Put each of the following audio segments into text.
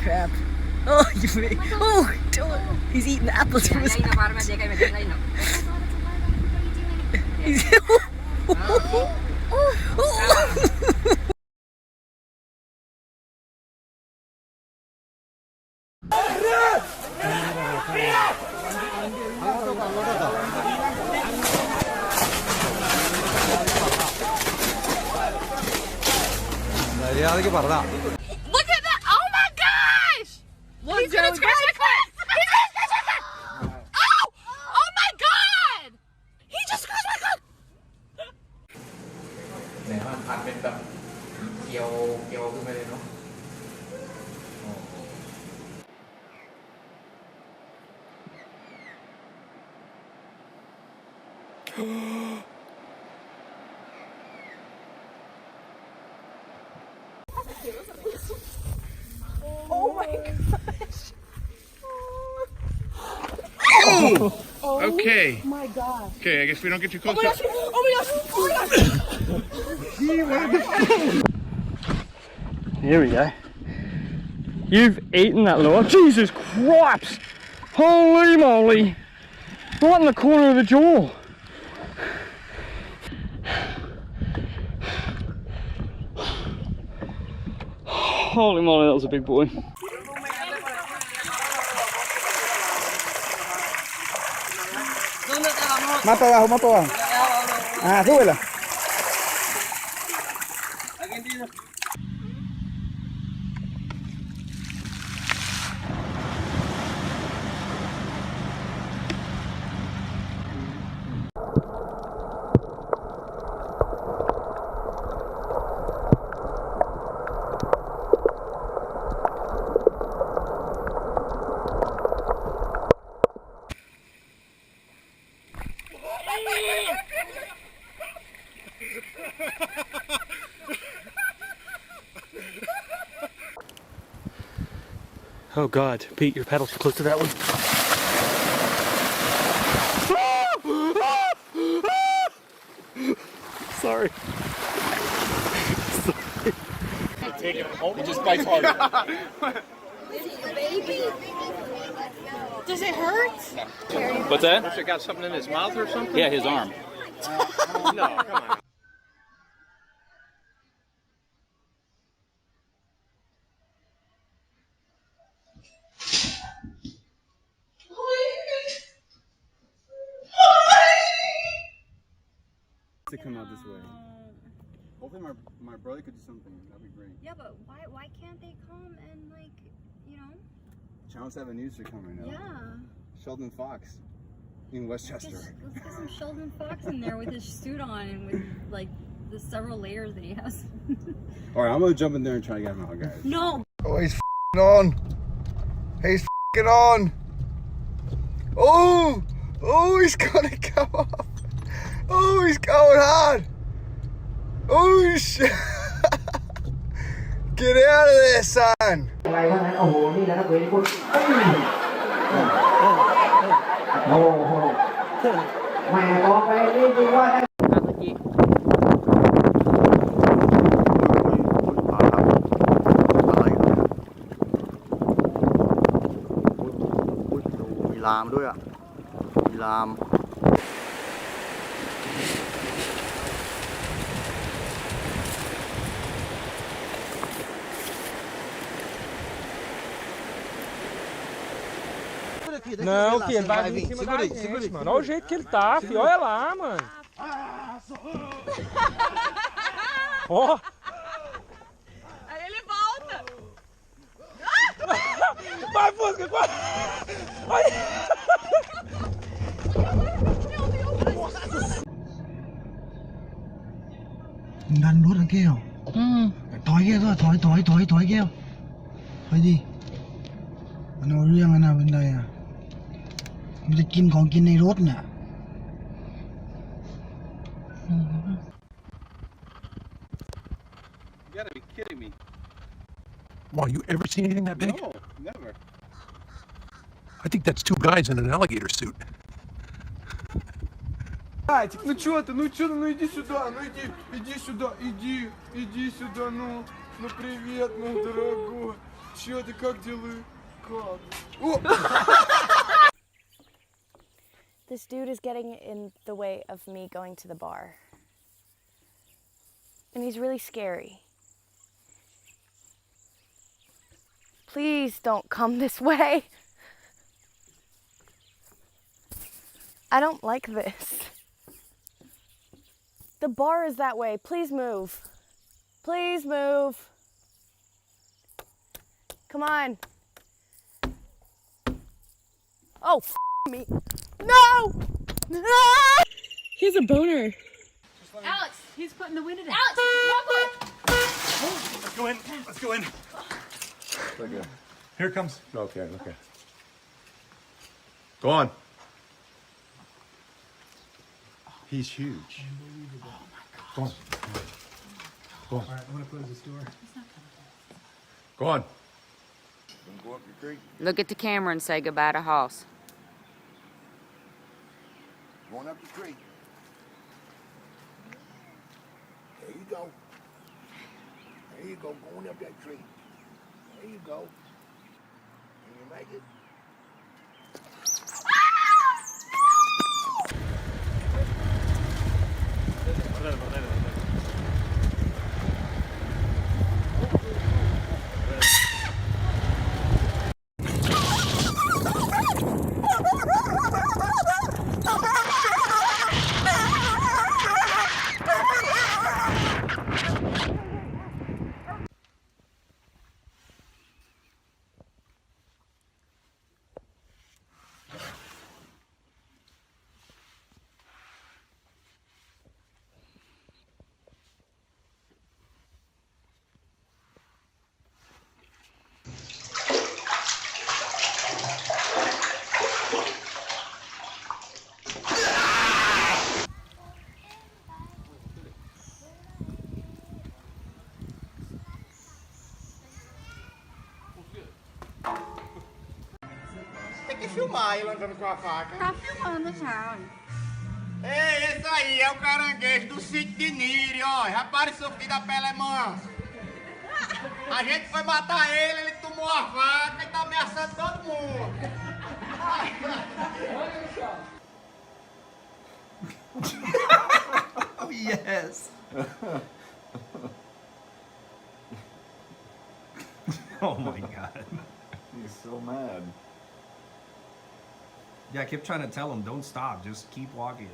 crap. Oh, oh, don't. He's eating the apples from his He's Look at that! Oh my gosh! He's gonna scratch my clit! He's gonna scratch my clit! Oh! Oh my god! He just scratched my clit! ไหนมันผัดเป็นแบบเกี๊ยวขึ้นไปเลยเนาะ Oh my gosh. Okay. Oh my god. Okay, I guess we don't get too close. Oh my gosh. Oh my gosh. Oh my gosh. Here we go. You've eaten that lure. Jesus Christ! Holy moly! Right in the corner of the jaw. Holy moly, that was a big boy. Mata abajo. Ah, súbela. Oh God, Pete, your paddle's too close to that one. Sorry. Take it home. He just bites harder. Does it hurt? What's that? Must have got something in his mouth or something? Yeah, his arm. No, come on. To come out this way. Hopefully my brother could do something. That'd be great. Yeah, but why can't they come and, like, you know? Channel 7 News are coming right now. Yeah. Sheldon Fox in Westchester. Let's get some Sheldon Fox in there with his suit on and with, like, the several layers that he has. Alright, I'm gonna jump in there and try to get him out, guys. No! Oh, he's on. He's on. Oh, he's gonna go off. Oh, he's going hard. Oh, shit. Get out of there, son.มีลามด้วยอ่ะ มีลาม Não, que ele vai vir em cima da gente, mano. Olha o jeito que ele tá, filho. Olha lá, mano. Ó. Aí ele volta! Vai, Fusca, vai! Đàn đốt thằng kia. Thói kia thôi, thói kia. Thói đi.มันเอาเรื่องอะไรนะเป็นไรอ่ะมันจะกินของกินในรถเนี่ย You gotta be kidding me. Wow, you ever seen anything that big? No, never. I think that's two guys in an alligator suit. Ну чё ты, ну иди сюда, иди сюда, иди сюда, ну привет, ну дорогой. Чё ты как делаешь? This dude is getting in the way of me going to the bar. And he's really scary. Please don't come this way. I don't like this. The bar is that way. Please move. Please move. Come on. Oh, f me. No! No! He's a boner. Alex, he's putting the wind in it. Alex, Let's go in. Let's go in. Okay. Here it comes. Okay. Go on. He's huge. Go on. Go on. All right, I'm gonna close this door. Go on. Look at the camera and say goodbye to Hoss. Going up the creek. There you go. There you go, going up that tree. There you go. Can you make it? Tem que filmar ele andando com a faca. Tá filmando já. Ei, esse aí é o caranguejo do sítio de Niri, ó. Já apareceu filho da pele mansa. A gente foi matar ele, ele tomou a faca e tá ameaçando todo mundo. Oh, yes. Oh my God. He's so mad. Yeah, I kept trying to tell him, don't stop, just keep walking.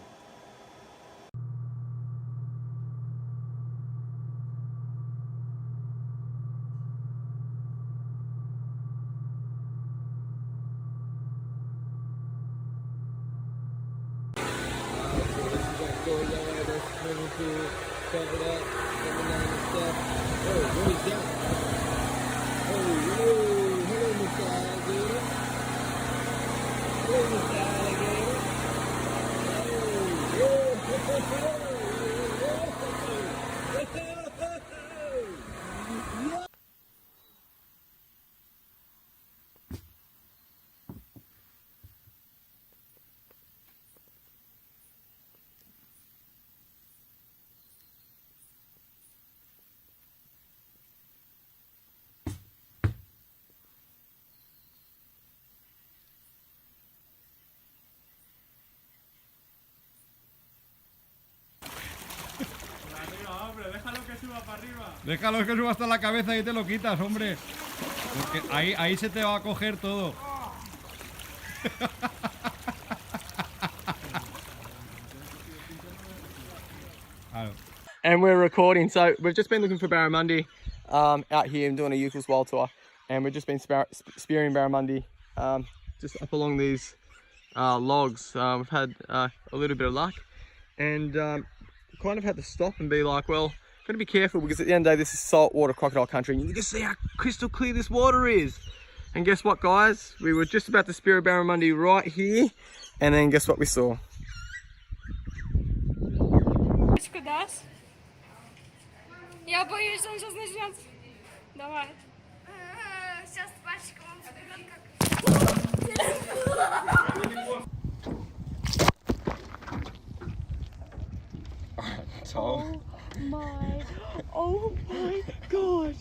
Déjalo que suba hasta la cabeza y te lo quitas, hombre. Porque ahí se te va a coger todo. And we're recording, so we've just been looking for barramundi out here and doing a Eucalyptus wild tour, and we've just been spearing barramundi just up along these logs. We've had a little bit of luck, and kind of had to stop and be like, well, got to be careful, because at the end of the day this is saltwater crocodile country and you can see how crystal clear this water is. And guess what, guys, we were just about to spear a barramundi right here, and then guess what we saw? Я боюсь, он сейчас начнет. Давай. Сейчас пачка Tom. Oh my god.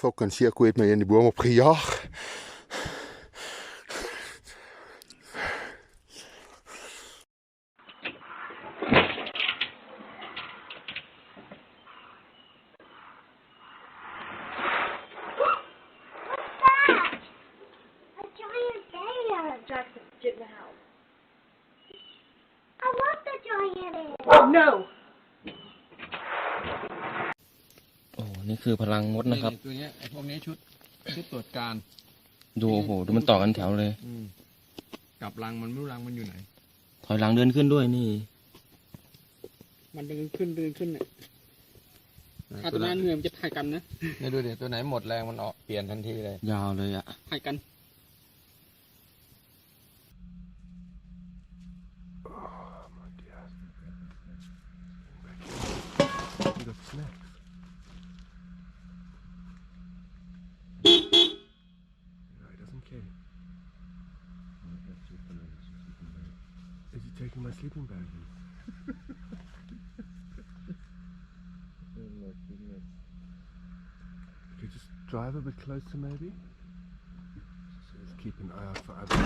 Fucking circuit mee in die boom opgejaagd. No. โอ้นี่คือพลังมดนะครับ ตัวนี้ไอ้พวกนี้ชุดตรวจการ ดูโอ้โหดูมันต่อกันแถวเลย กลับรังมันไม่รู้รังมันอยู่ไหน ถอยหลังเดินขึ้นด้วยนี่ มันเดินขึ้นเนี่ยถ้าตัวนั้นเหนื่อยมันจะถ่ายกันนะ นี่ดูดิตัวไหนหมดแรงมันออกเปลี่ยนทันทีเลย ยาวเลยอะ ถ่ายกัน You got snacks. No, he doesn't care. Is he taking my sleeping bag? Okay, just drive a bit closer maybe. Just keep an eye out for other